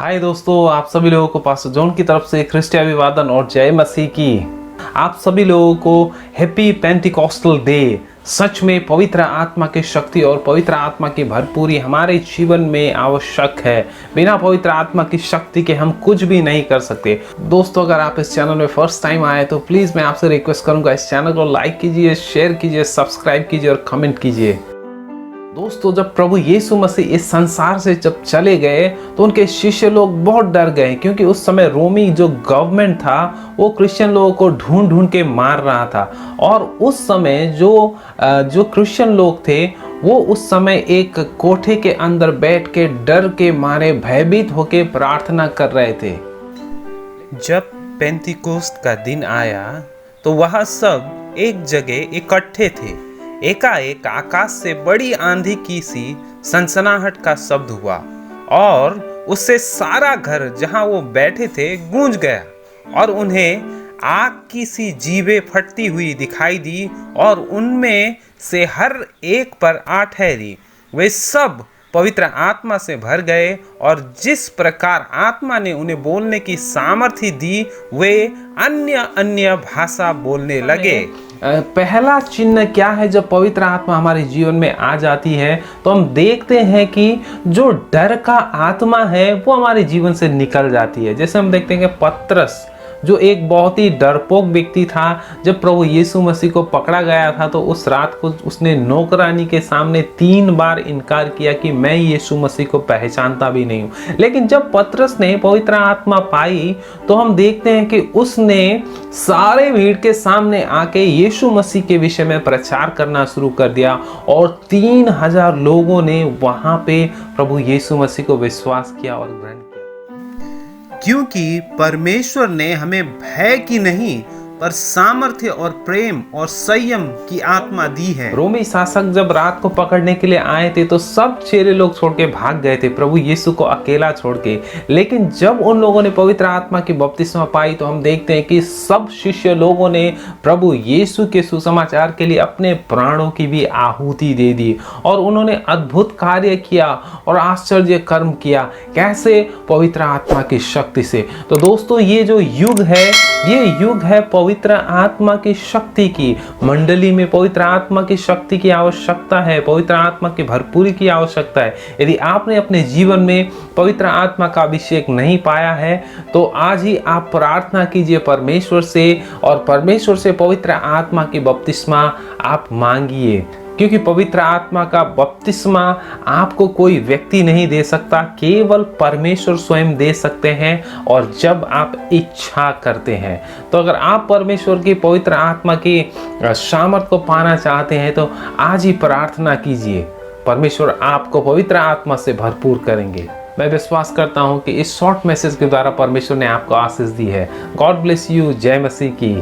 हाय दोस्तों, आप सभी लोगों को पास्टर जॉन की तरफ से ख्रिस्टिया अभिवादन और जय मसीह की। आप सभी लोगों को हैप्पी पेंटिकॉस्टल डे। सच में पवित्र आत्मा की शक्ति और पवित्र आत्मा की भरपूरी हमारे जीवन में आवश्यक है। बिना पवित्र आत्मा की शक्ति के हम कुछ भी नहीं कर सकते। दोस्तों, अगर आप इस चैनल में फर्स्ट टाइम आए तो प्लीज़ मैं आपसे रिक्वेस्ट करूंगा, इस चैनल को लाइक कीजिए, शेयर कीजिए, सब्सक्राइब कीजिए और कमेंट कीजिए। दोस्तों, जब प्रभु यीशु मसीह इस संसार से जब चले गए तो उनके शिष्य लोग बहुत डर गए, क्योंकि उस समय रोमी जो गवर्नमेंट था वो क्रिश्चियन लोगों को ढूंढ ढूंढ के मार रहा था। और उस समय जो क्रिश्चियन लोग थे वो उस समय एक कोठे के अंदर बैठ के डर के मारे भयभीत होकर प्रार्थना कर रहे थे। जब पेंतिकोस्त का दिन आया तो वह सब एक जगह इकट्ठे थे। एकाएक आकाश से बड़ी आंधी की सी सनसनाहट का शब्द हुआ और उससे सारा घर जहां वो बैठे थे गूंज गया, और उन्हें आग की सी जीभें फटती हुई दिखाई दी और उनमें से हर एक पर आ ठहरी। वे सब पवित्र आत्मा से भर गए और जिस प्रकार आत्मा ने उन्हें बोलने की सामर्थ्य दी वे अन्य अन्य भाषा बोलने लगे। पहला चिन्ह क्या है? जब पवित्र आत्मा हमारे जीवन में आ जाती है तो हम देखते हैं कि जो डर का आत्मा है वो हमारे जीवन से निकल जाती है। जैसे हम देखते हैं कि पतरस जो एक बहुत ही डरपोक व्यक्ति था, जब प्रभु यीशु मसीह को पकड़ा गया था तो उस रात को उसने नौकरानी के सामने 3 बार इनकार किया कि मैं यीशु मसीह को पहचानता भी नहीं हूँ। लेकिन जब पतरस ने पवित्र आत्मा पाई तो हम देखते हैं कि उसने सारे भीड़ के सामने आके यीशु मसीह के विषय में प्रचार करना शुरू कर दिया और 3000 लोगों ने वहां पे प्रभु यीशु मसीह को विश्वास किया और ग्रहण किया। क्योंकि परमेश्वर ने हमें भय की नहीं पर सामर्थ्य और प्रेम और संयम की आत्मा दी है। रोमी शासक जब रात को पकड़ने के लिए आए थे तो सब चेले लोग छोड़ के भाग गए थे, प्रभु यीशु को अकेला छोड़ के। लेकिन जब उन लोगों ने पवित्र आत्मा की बपतिस्मा पाई तो हम देखते हैं कि सब शिष्य लोगों ने प्रभु यीशु के सुसमाचार के लिए अपने प्राणों की भी आहुति दे दी और उन्होंने अद्भुत कार्य किया और आश्चर्य कर्म किया। कैसे? पवित्र आत्मा की शक्ति से। तो दोस्तों, ये जो युग है ये युग है पवित्र आत्मा की शक्ति की। मंडली में पवित्र आत्मा की शक्ति की आवश्यकता है, पवित्र आत्मा की भरपूरी की आवश्यकता है। यदि आपने अपने जीवन में पवित्र आत्मा का अभिषेक नहीं पाया है तो आज ही आप प्रार्थना कीजिए परमेश्वर से और परमेश्वर से पवित्र आत्मा की बपतिस्मा आप मांगिए, क्योंकि पवित्र आत्मा का बपतिस्मा आपको कोई व्यक्ति नहीं दे सकता, केवल परमेश्वर स्वयं दे सकते हैं और जब आप इच्छा करते हैं। तो अगर आप परमेश्वर की पवित्र आत्मा की सामर्थ को पाना चाहते हैं तो आज ही प्रार्थना कीजिए, परमेश्वर आपको पवित्र आत्मा से भरपूर करेंगे। मैं विश्वास करता हूं कि इस शॉर्ट मैसेज के द्वारा परमेश्वर ने आपको आशीष दी है। God bless you. जय मसीह की।